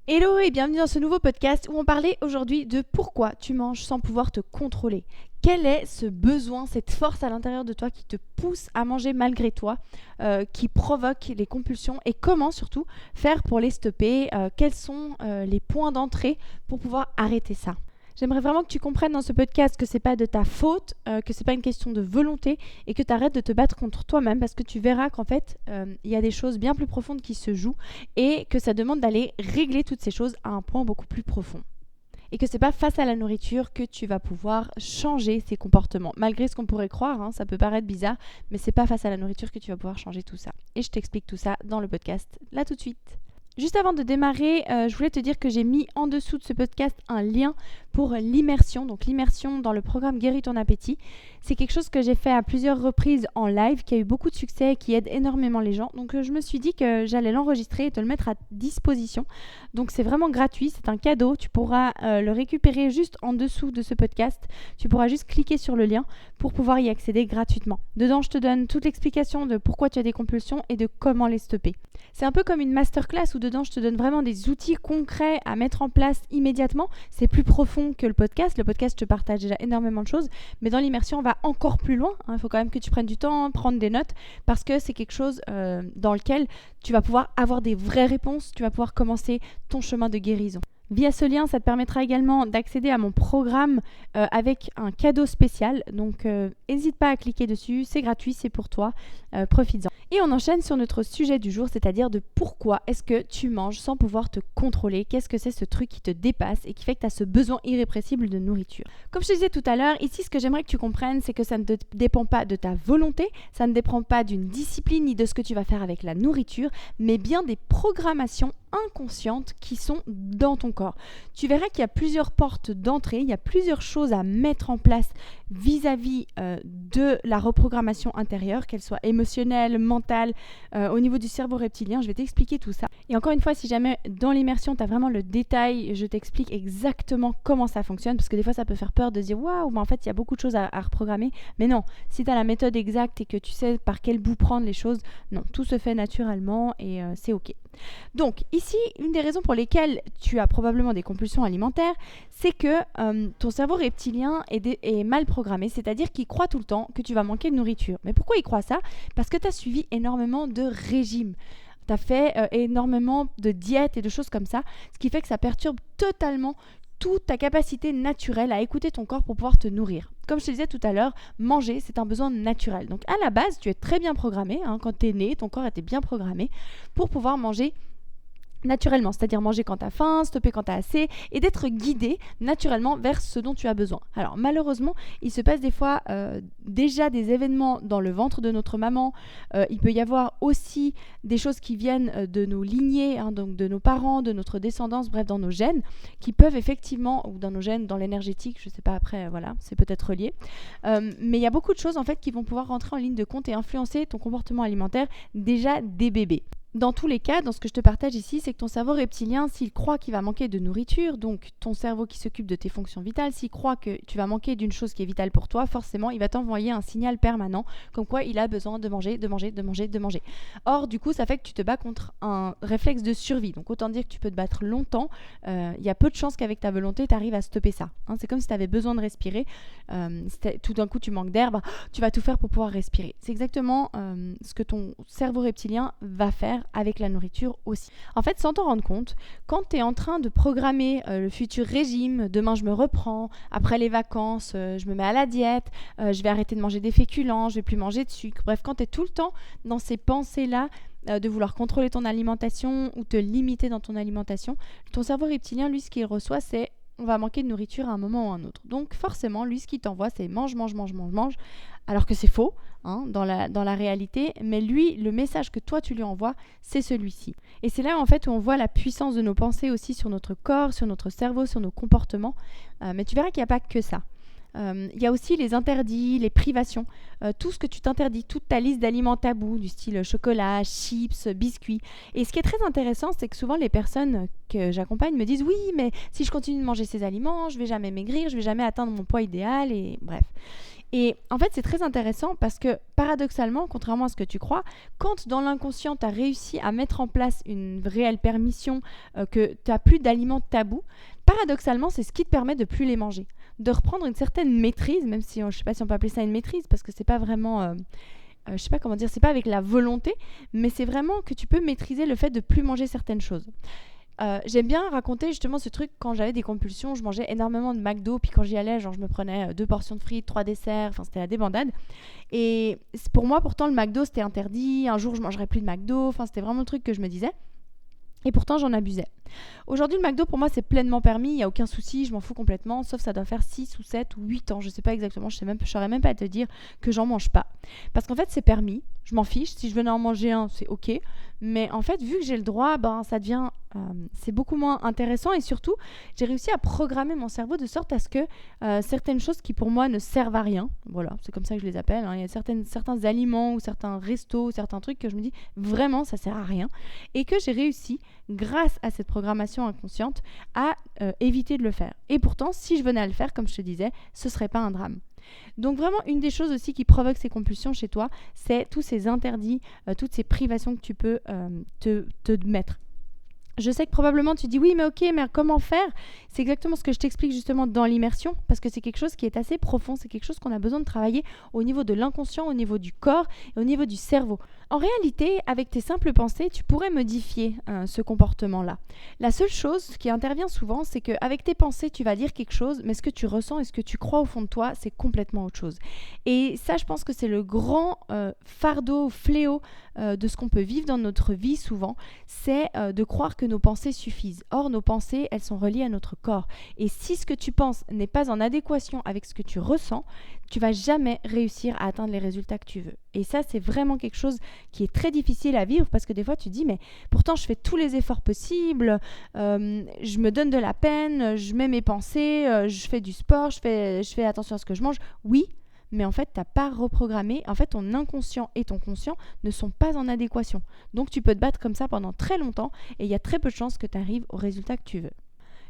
Hello et bienvenue dans ce nouveau podcast où on parlait aujourd'hui de pourquoi tu manges sans pouvoir te contrôler. Quel est ce besoin, cette force à l'intérieur de toi qui te pousse à manger malgré toi, qui provoque les compulsions et comment surtout faire pour les stopper, quels sont les points d'entrée pour pouvoir arrêter ça. J'aimerais vraiment que tu comprennes dans ce podcast que c'est pas de ta faute, que c'est pas une question de volonté et que tu arrêtes de te battre contre toi-même parce que tu verras qu'en fait, il y a des choses bien plus profondes qui se jouent et que ça demande d'aller régler toutes ces choses à un point beaucoup plus profond. Et que c'est pas face à la nourriture que tu vas pouvoir changer ces comportements. Malgré ce qu'on pourrait croire, ça peut paraître bizarre, mais c'est pas face à la nourriture que tu vas pouvoir changer tout ça. Et je t'explique tout ça dans le podcast, là tout de suite. Juste avant de démarrer, je voulais te dire que j'ai mis en dessous de ce podcast un lien pour l'immersion. Donc l'immersion dans le programme Guéris ton appétit. C'est quelque chose que j'ai fait à plusieurs reprises en live, qui a eu beaucoup de succès et qui aide énormément les gens. Donc je me suis dit que j'allais l'enregistrer et te le mettre à disposition. Donc c'est vraiment gratuit, c'est un cadeau. Tu pourras le récupérer juste en dessous de ce podcast. Tu pourras juste cliquer sur le lien pour pouvoir y accéder gratuitement. Dedans, je te donne toute l'explication de pourquoi tu as des compulsions et de comment les stopper. C'est un peu comme une masterclass où dedans, je te donne vraiment des outils concrets à mettre en place immédiatement. C'est plus profond que le podcast. Le podcast, je te partage déjà énormément de choses. Mais dans l'immersion, on va encore plus loin. Il faut quand même que tu prennes du temps, prendre des notes, parce que c'est quelque chose dans lequel tu vas pouvoir avoir des vraies réponses. Tu vas pouvoir commencer ton chemin de guérison. Via ce lien, ça te permettra également d'accéder à mon programme avec un cadeau spécial. Donc, n'hésite pas à cliquer dessus. C'est gratuit, c'est pour toi. Profites-en. Et on enchaîne sur notre sujet du jour, c'est-à-dire de pourquoi est-ce que tu manges sans pouvoir te contrôler. Qu'est-ce que c'est ce truc qui te dépasse et qui fait que tu as ce besoin irrépressible de nourriture. Comme je te disais tout à l'heure, ici, ce que j'aimerais que tu comprennes, c'est que ça ne dépend pas de ta volonté, ça ne dépend pas d'une discipline ni de ce que tu vas faire avec la nourriture, mais bien des programmations inconscientes qui sont dans ton corps. Tu verras qu'il y a plusieurs portes d'entrée, il y a plusieurs choses à mettre en place vis-à-vis de la reprogrammation intérieure, qu'elle soit émotionnelle, mentale, au niveau du cerveau reptilien. Je vais t'expliquer tout ça. Et encore une fois, si jamais dans l'immersion, tu as vraiment le détail, je t'explique exactement comment ça fonctionne, parce que des fois, ça peut faire peur de se dire « Waouh, mais en fait, il y a beaucoup de choses à reprogrammer. » Mais non, si tu as la méthode exacte et que tu sais par quel bout prendre les choses, non, tout se fait naturellement et c'est OK. Donc ici, une des raisons pour lesquelles tu as probablement des compulsions alimentaires, c'est que ton cerveau reptilien est mal programmé, c'est-à-dire qu'il croit tout le temps que tu vas manquer de nourriture. Mais pourquoi il croit ça ? Parce que tu as suivi énormément de régimes. Tu as fait énormément de diètes et de choses comme ça, ce qui fait que ça perturbe totalement toute ta capacité naturelle à écouter ton corps pour pouvoir te nourrir. Comme je te disais tout à l'heure, manger, c'est un besoin naturel. Donc à la base, tu es très bien programmé. Quand tu es né, ton corps était bien programmé pour pouvoir manger naturellement, c'est-à-dire manger quand tu as faim, stopper quand tu as assez et d'être guidé naturellement vers ce dont tu as besoin. Alors malheureusement, il se passe des fois déjà des événements dans le ventre de notre maman. Il peut y avoir aussi des choses qui viennent de nos lignées, donc de nos parents, de notre descendance, bref, dans nos gènes, qui peuvent effectivement, ou dans nos gènes, dans l'énergétique, je ne sais pas après, voilà, c'est peut-être relié. Mais il y a beaucoup de choses en fait qui vont pouvoir rentrer en ligne de compte et influencer ton comportement alimentaire déjà dès bébé. Dans tous les cas, dans ce que je te partage ici, c'est que ton cerveau reptilien, s'il croit qu'il va manquer de nourriture, donc ton cerveau qui s'occupe de tes fonctions vitales, s'il croit que tu vas manquer d'une chose qui est vitale pour toi, forcément, il va t'envoyer un signal permanent comme quoi il a besoin de manger, de manger, de manger, de manger. Or, du coup, ça fait que tu te bats contre un réflexe de survie. Donc, autant dire que tu peux te battre longtemps. Il y a peu de chances qu'avec ta volonté, tu arrives à stopper ça. C'est comme si tu avais besoin de respirer. Tout d'un coup, tu manques d'air, tu vas tout faire pour pouvoir respirer. C'est exactement ce que ton cerveau reptilien va faire avec la nourriture aussi. En fait, sans t'en rendre compte, quand tu es en train de programmer le futur régime, demain je me reprends, après les vacances, je me mets à la diète, je vais arrêter de manger des féculents, je vais plus manger de sucre. Bref, quand tu es tout le temps dans ces pensées-là, de vouloir contrôler ton alimentation ou te limiter dans ton alimentation, ton cerveau reptilien, lui, ce qu'il reçoit, c'est on va manquer de nourriture à un moment ou à un autre. Donc forcément, lui, ce qu'il t'envoie, c'est mange, mange, mange, mange, mange, alors que c'est faux dans la réalité. Mais lui, le message que toi, tu lui envoies, c'est celui-ci. Et c'est là, en fait, où on voit la puissance de nos pensées aussi sur notre corps, sur notre cerveau, sur nos comportements. Mais tu verras qu'il n'y a pas que ça. Il y a aussi les interdits, les privations, tout ce que tu t'interdis, toute ta liste d'aliments tabous, du style chocolat, chips, biscuits. Et ce qui est très intéressant, c'est que souvent les personnes que j'accompagne me disent « Oui, mais si je continue de manger ces aliments, je ne vais jamais maigrir, je ne vais jamais atteindre mon poids idéal. » Et bref. Et en fait, c'est très intéressant parce que paradoxalement, contrairement à ce que tu crois, quand dans l'inconscient, tu as réussi à mettre en place une réelle permission, que tu n'as plus d'aliments tabous, paradoxalement, c'est ce qui te permet de plus les manger. De reprendre une certaine maîtrise, même si je ne sais pas si on peut appeler ça une maîtrise, parce que c'est pas vraiment... je sais pas comment dire, c'est pas avec la volonté, mais c'est vraiment que tu peux maîtriser le fait de plus manger certaines choses. J'aime bien raconter justement ce truc quand j'avais des compulsions, je mangeais énormément de McDo, puis quand j'y allais, genre je me prenais 2 portions de frites, 3 desserts, enfin c'était la débandade. Et pour moi, pourtant, le McDo c'était interdit, un jour je mangerai plus de McDo, enfin c'était vraiment le truc que je me disais. Et pourtant, j'en abusais. Aujourd'hui, le McDo, pour moi, c'est pleinement permis. Il n'y a aucun souci, je m'en fous complètement. Sauf ça doit faire 6 ou 7 ou 8 ans. Je ne sais pas exactement, je ne saurais même pas te dire que j'en mange pas. Parce qu'en fait, c'est permis. Je m'en fiche. Si je venais en manger un, c'est OK. Mais en fait, vu que j'ai le droit, ça devient... c'est beaucoup moins intéressant. Et surtout, j'ai réussi à programmer mon cerveau de sorte à ce que certaines choses qui, pour moi, ne servent à rien. Voilà, c'est comme ça que je les appelle. Il y a certains aliments ou certains restos ou certains trucs que je me dis, vraiment, ça sert à rien. Et que j'ai réussi, grâce à cette programmation inconsciente, à éviter de le faire. Et pourtant, si je venais à le faire, comme je te disais, ce serait pas un drame. Donc vraiment, une des choses aussi qui provoque ces compulsions chez toi, c'est tous ces interdits, toutes ces privations que tu peux te mettre. Je sais que probablement tu dis oui, mais ok, mais comment faire? C'est exactement ce que je t'explique justement dans l'immersion, parce que c'est quelque chose qui est assez profond, c'est quelque chose qu'on a besoin de travailler au niveau de l'inconscient, au niveau du corps et au niveau du cerveau. En réalité, avec tes simples pensées, tu pourrais modifier ce comportement-là. La seule chose qui intervient souvent, c'est qu'avec tes pensées, tu vas dire quelque chose, mais ce que tu ressens et ce que tu crois au fond de toi, c'est complètement autre chose. Et ça, je pense que c'est le grand fardeau, fléau de ce qu'on peut vivre dans notre vie souvent, c'est de croire que nos pensées suffisent. Or, nos pensées, elles sont reliées à notre corps. Et si ce que tu penses n'est pas en adéquation avec ce que tu ressens, tu vas jamais réussir à atteindre les résultats que tu veux. Et ça, c'est vraiment quelque chose qui est très difficile à vivre parce que des fois, tu te dis, mais pourtant, je fais tous les efforts possibles, je me donne de la peine, je mets mes pensées, je fais du sport, je fais attention à ce que je mange. Oui, mais en fait, tu n'as pas reprogrammé. En fait, ton inconscient et ton conscient ne sont pas en adéquation. Donc, tu peux te battre comme ça pendant très longtemps et il y a très peu de chances que tu arrives au résultat que tu veux.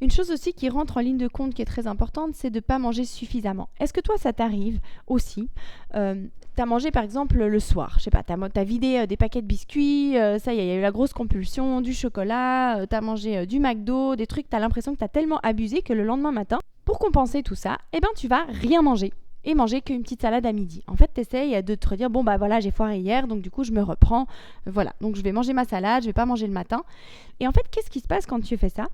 Une chose aussi qui rentre en ligne de compte qui est très importante, c'est de ne pas manger suffisamment. Est-ce que toi, ça t'arrive aussi t'as mangé par exemple le soir, je sais pas, t'as vidé des paquets de biscuits, ça y est, il y a eu la grosse compulsion, du chocolat, t'as mangé du McDo, des trucs, t'as l'impression que t'as tellement abusé que le lendemain matin, pour compenser tout ça, tu vas rien manger. Et manger qu'une petite salade à midi. En fait, t'essayes de te redire, bon bah voilà, j'ai foiré hier, donc du coup je me reprends, voilà. Donc je vais manger ma salade, je vais pas manger le matin. Et en fait, qu'est-ce qui se passe quand tu fais ça ?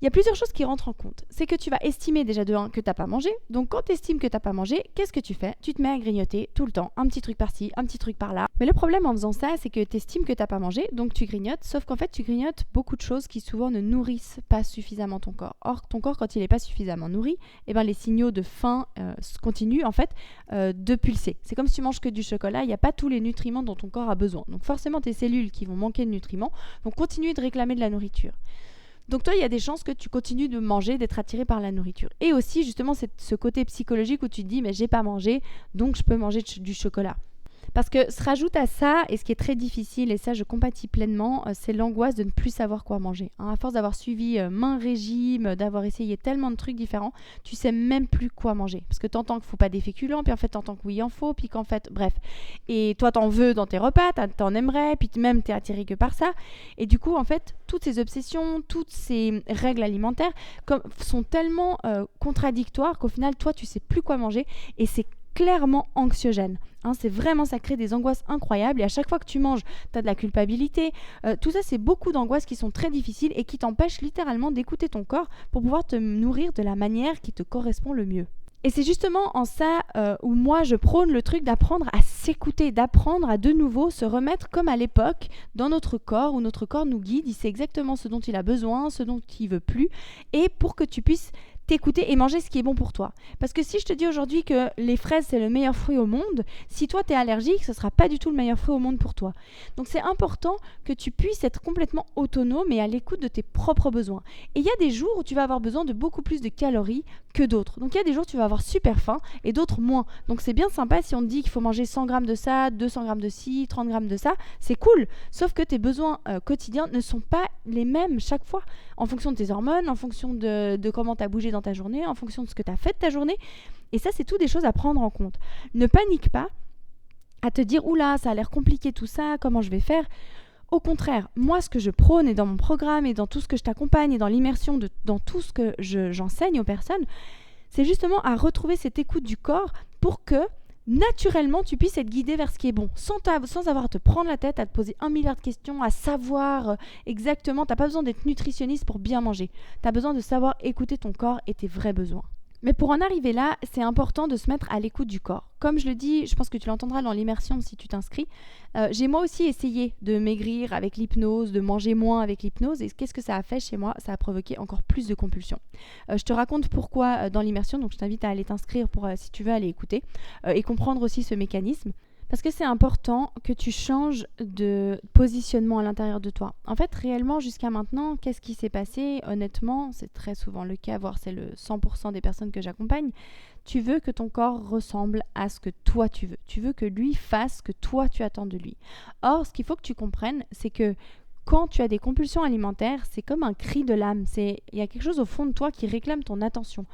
Il y a plusieurs choses qui rentrent en compte. C'est que tu vas estimer déjà de 1 que tu n'as pas mangé. Donc quand tu estimes que tu n'as pas mangé, qu'est-ce que tu fais ? Tu te mets à grignoter tout le temps. Un petit truc par-ci, un petit truc par-là. Mais le problème en faisant ça, c'est que tu estimes que tu n'as pas mangé, donc tu grignotes. Sauf qu'en fait, tu grignotes beaucoup de choses qui souvent ne nourrissent pas suffisamment ton corps. Or, ton corps, quand il n'est pas suffisamment nourri, les signaux de faim continuent en fait de pulser. C'est comme si tu manges que du chocolat, il n'y a pas tous les nutriments dont ton corps a besoin. Donc forcément, tes cellules qui vont manquer de nutriments vont continuer de réclamer de la nourriture. Donc toi, il y a des chances que tu continues de manger, d'être attiré par la nourriture. Et aussi, justement, c'est ce côté psychologique où tu te dis, mais j'ai pas mangé, donc je peux manger du chocolat. Parce que se rajoute à ça, et ce qui est très difficile, et ça je compatis pleinement, c'est l'angoisse de ne plus savoir quoi manger. À force d'avoir suivi maints régimes, d'avoir essayé tellement de trucs différents, tu sais même plus quoi manger. Parce que t'entends qu'il faut pas des féculents, puis en fait t'entends que oui il en faut, puis qu'en fait, bref. Et toi t'en veux dans tes repas, t'en aimerais, puis même t'es attiré que par ça. Et du coup en fait, toutes ces obsessions, toutes ces règles alimentaires sont tellement contradictoires qu'au final toi tu sais plus quoi manger, et c'est clairement anxiogène. C'est vraiment, ça crée des angoisses incroyables et à chaque fois que tu manges, tu as de la culpabilité. Tout ça, c'est beaucoup d'angoisses qui sont très difficiles et qui t'empêchent littéralement d'écouter ton corps pour pouvoir te nourrir de la manière qui te correspond le mieux. Et c'est justement en ça où moi je prône le truc d'apprendre à s'écouter, d'apprendre à de nouveau se remettre comme à l'époque dans notre corps, où notre corps nous guide, il sait exactement ce dont il a besoin, ce dont il veut plus, et pour que tu puisses t'écouter et manger ce qui est bon pour toi. Parce que si je te dis aujourd'hui que les fraises c'est le meilleur fruit au monde, si toi t'es allergique, ce sera pas du tout le meilleur fruit au monde pour toi. Donc c'est important que tu puisses être complètement autonome et à l'écoute de tes propres besoins. Et il y a des jours où tu vas avoir besoin de beaucoup plus de calories que d'autres. Donc il y a des jours où tu vas avoir super faim et d'autres moins. Donc c'est bien sympa si on te dit qu'il faut manger 100 grammes de ça, 200 grammes de ci, 30 grammes de ça, c'est cool. Sauf que tes besoins quotidiens ne sont pas les mêmes chaque fois. En fonction de tes hormones, en fonction de comment tu as bougé dans ta journée, en fonction de ce que tu as fait de ta journée. Et ça, c'est tout des choses à prendre en compte. Ne panique pas à te dire « Oula, ça a l'air compliqué tout ça, comment je vais faire ?» Au contraire, moi, ce que je prône et dans mon programme et dans tout ce que je t'accompagne et dans l'immersion, dans tout ce que j'enseigne aux personnes, c'est justement à retrouver cette écoute du corps pour que naturellement tu puisses être guidé vers ce qui est bon, sans avoir à te prendre la tête, à te poser 1 milliard de questions, à savoir exactement. Tu n'as pas besoin d'être nutritionniste pour bien manger. Tu as besoin de savoir écouter ton corps et tes vrais besoins. Mais pour en arriver là, c'est important de se mettre à l'écoute du corps. Comme je le dis, je pense que tu l'entendras dans l'immersion si tu t'inscris, j'ai moi aussi essayé de maigrir avec l'hypnose, de manger moins avec l'hypnose. Et qu'est-ce que ça a fait chez moi ? Ça a provoqué encore plus de compulsions. Je te raconte pourquoi dans l'immersion, donc je t'invite à aller t'inscrire pour, si tu veux, aller écouter et comprendre aussi ce mécanisme. Parce que c'est important que tu changes de positionnement à l'intérieur de toi. En fait, réellement, jusqu'à maintenant, qu'est-ce qui s'est passé ? Honnêtement, c'est très souvent le cas, voire c'est le 100% des personnes que j'accompagne. Tu veux que ton corps ressemble à ce que toi tu veux. Tu veux que lui fasse ce que toi tu attends de lui. Or, ce qu'il faut que tu comprennes, c'est que quand tu as des compulsions alimentaires, c'est comme un cri de l'âme. Il y a quelque chose au fond de toi qui réclame ton attention.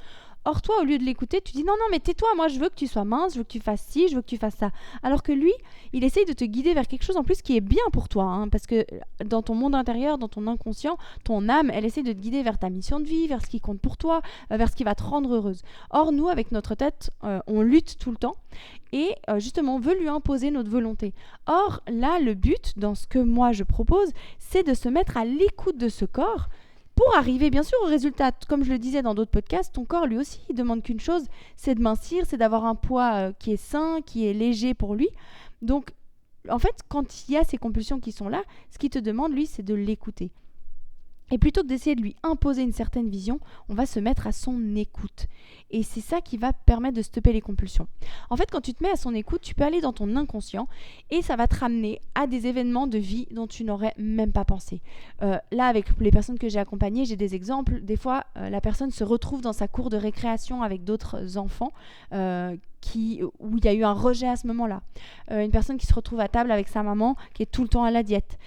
Or, toi, au lieu de l'écouter, tu dis non, mais tais-toi, moi je veux que tu sois mince, je veux que tu fasses ci, je veux que tu fasses ça. Alors que lui, il essaye de te guider vers quelque chose en plus qui est bien pour toi. Parce que dans ton monde intérieur, dans ton inconscient, ton âme, elle essaie de te guider vers ta mission de vie, vers ce qui compte pour toi, vers ce qui va te rendre heureuse. Or, nous, avec notre tête, on lutte tout le temps et justement, on veut lui imposer notre volonté. Or, là, le but, dans ce que moi je propose, c'est de se mettre à l'écoute de ce corps pour arriver bien sûr au résultat. Comme je le disais dans d'autres podcasts, ton corps lui aussi il demande qu'une chose, c'est de mincir, c'est d'avoir un poids qui est sain, qui est léger pour lui. Donc en fait, quand il y a ces compulsions qui sont là, ce qu'il te demande lui, c'est de l'écouter. Et plutôt que d'essayer de lui imposer une certaine vision, on va se mettre à son écoute. Et c'est ça qui va permettre de stopper les compulsions. En fait, quand tu te mets à son écoute, tu peux aller dans ton inconscient et ça va te ramener à des événements de vie dont tu n'aurais même pas pensé. Là, avec les personnes que j'ai accompagnées, j'ai des exemples. Des fois, la personne se retrouve dans sa cour de récréation avec d'autres enfants où il y a eu un rejet à ce moment-là. Une personne qui se retrouve à table avec sa maman qui est tout le temps à la diète.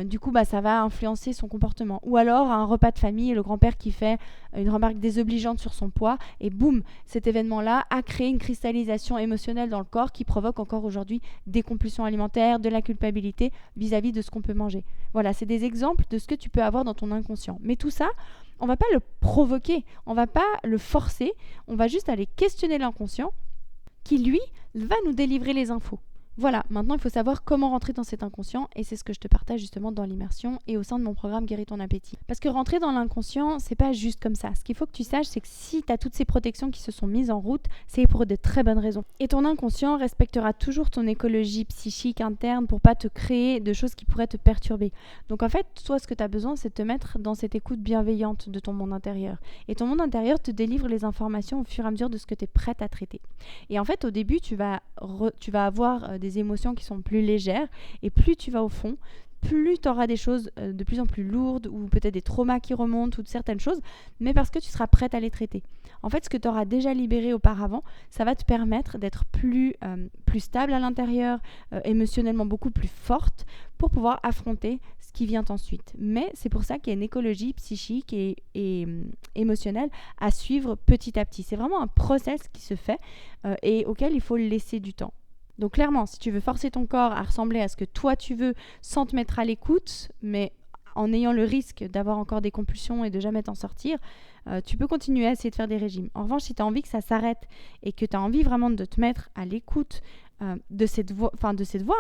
Du coup, ça va influencer son comportement. Ou alors, à un repas de famille, le grand-père qui fait une remarque désobligeante sur son poids et boum, cet événement-là a créé une cristallisation émotionnelle dans le corps qui provoque encore aujourd'hui des compulsions alimentaires, de la culpabilité vis-à-vis de ce qu'on peut manger. Voilà, c'est des exemples de ce que tu peux avoir dans ton inconscient. Mais tout ça, on ne va pas le provoquer, on ne va pas le forcer, on va juste aller questionner l'inconscient qui, lui, va nous délivrer les infos. Voilà, maintenant il faut savoir comment rentrer dans cet inconscient et c'est ce que je te partage justement dans l'immersion et au sein de mon programme Guéris ton appétit. Parce que rentrer dans l'inconscient, c'est pas juste comme ça. Ce qu'il faut que tu saches, c'est que si tu as toutes ces protections qui se sont mises en route, c'est pour de très bonnes raisons. Et ton inconscient respectera toujours ton écologie psychique interne pour pas te créer de choses qui pourraient te perturber. Donc en fait, toi ce que tu as besoin, c'est de te mettre dans cette écoute bienveillante de ton monde intérieur. Et ton monde intérieur te délivre les informations au fur et à mesure de ce que tu es prête à traiter. Et en fait, au début, tu vas avoir des émotions qui sont plus légères et plus tu vas au fond, plus tu auras des choses de plus en plus lourdes ou peut-être des traumas qui remontent ou de certaines choses, mais parce que tu seras prête à les traiter. En fait, ce que tu auras déjà libéré auparavant, ça va te permettre d'être plus stable à l'intérieur, émotionnellement beaucoup plus forte pour pouvoir affronter ce qui vient ensuite. Mais c'est pour ça qu'il y a une écologie psychique et émotionnelle à suivre petit à petit. C'est vraiment un process qui se fait et auquel il faut laisser du temps. Donc clairement, si tu veux forcer ton corps à ressembler à ce que toi tu veux sans te mettre à l'écoute, mais en ayant le risque d'avoir encore des compulsions et de jamais t'en sortir, tu peux continuer à essayer de faire des régimes. En revanche, si tu as envie que ça s'arrête et que tu as envie vraiment de te mettre à l'écoute de cette voix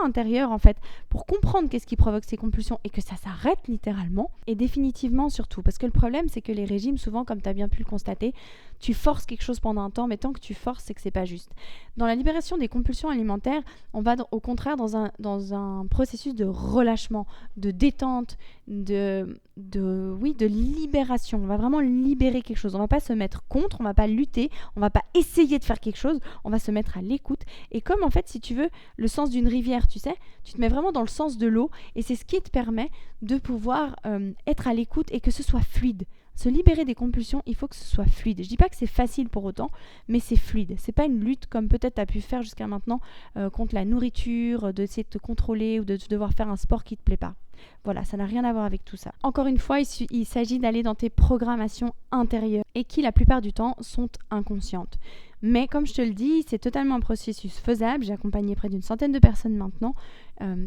intérieure en fait, pour comprendre qu'est-ce qui provoque ces compulsions et que ça s'arrête littéralement et définitivement surtout. Parce que le problème, c'est que les régimes, souvent, comme tu as bien pu le constater, tu forces quelque chose pendant un temps, mais tant que tu forces, c'est que c'est pas juste. Dans la libération des compulsions alimentaires, on va au contraire dans un processus de relâchement, de détente, de libération. On va vraiment libérer quelque chose. On va pas se mettre contre, on va pas lutter, on va pas essayer de faire quelque chose, on va se mettre à l'écoute. Et comme en fait, si tu veux, le sens d'une rivière, tu sais, tu te mets vraiment dans le sens de l'eau et c'est ce qui te permet de pouvoir être à l'écoute et que ce soit fluide. Se libérer des compulsions, il faut que ce soit fluide. Je dis pas que c'est facile pour autant, mais c'est fluide. C'est pas une lutte comme peut-être tu as pu faire jusqu'à maintenant contre la nourriture, d'essayer de te contrôler ou de devoir faire un sport qui te plaît pas. Voilà, ça n'a rien à voir avec tout ça. Encore une fois, il s'agit d'aller dans tes programmations intérieures et qui la plupart du temps sont inconscientes. Mais comme je te le dis, c'est totalement un processus faisable. J'ai accompagné près d'une centaine de personnes maintenant.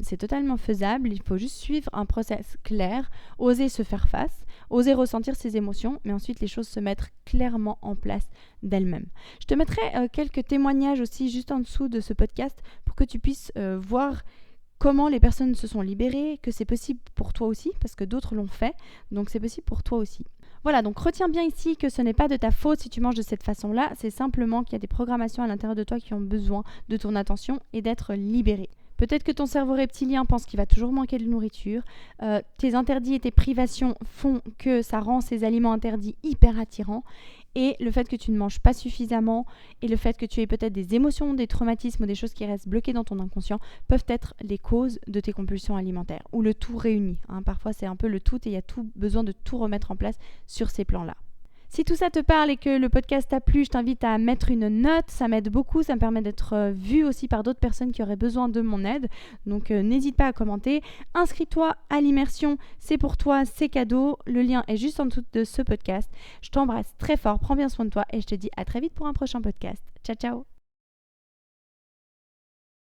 C'est totalement faisable. Il faut juste suivre un process clair, oser se faire face, oser ressentir ses émotions, mais ensuite les choses se mettre clairement en place d'elles-mêmes. Je te mettrai quelques témoignages aussi juste en dessous de ce podcast pour que tu puisses voir comment les personnes se sont libérées, que c'est possible pour toi aussi, parce que d'autres l'ont fait, donc c'est possible pour toi aussi. Voilà, donc retiens bien ici que ce n'est pas de ta faute si tu manges de cette façon-là, c'est simplement qu'il y a des programmations à l'intérieur de toi qui ont besoin de ton attention et d'être libérées. Peut-être que ton cerveau reptilien pense qu'il va toujours manquer de nourriture. Tes interdits et tes privations font que ça rend ces aliments interdits hyper attirants. Et le fait que tu ne manges pas suffisamment et le fait que tu aies peut-être des émotions, des traumatismes ou des choses qui restent bloquées dans ton inconscient peuvent être les causes de tes compulsions alimentaires ou le tout réuni. Parfois, c'est un peu le tout et il y a tout besoin de tout remettre en place sur ces plans-là. Si tout ça te parle et que le podcast t'a plu, je t'invite à mettre une note, ça m'aide beaucoup, ça me permet d'être vue aussi par d'autres personnes qui auraient besoin de mon aide. Donc n'hésite pas à commenter. Inscris-toi à l'immersion, c'est pour toi, c'est cadeau. Le lien est juste en dessous de ce podcast. Je t'embrasse très fort, prends bien soin de toi et je te dis à très vite pour un prochain podcast. Ciao ciao.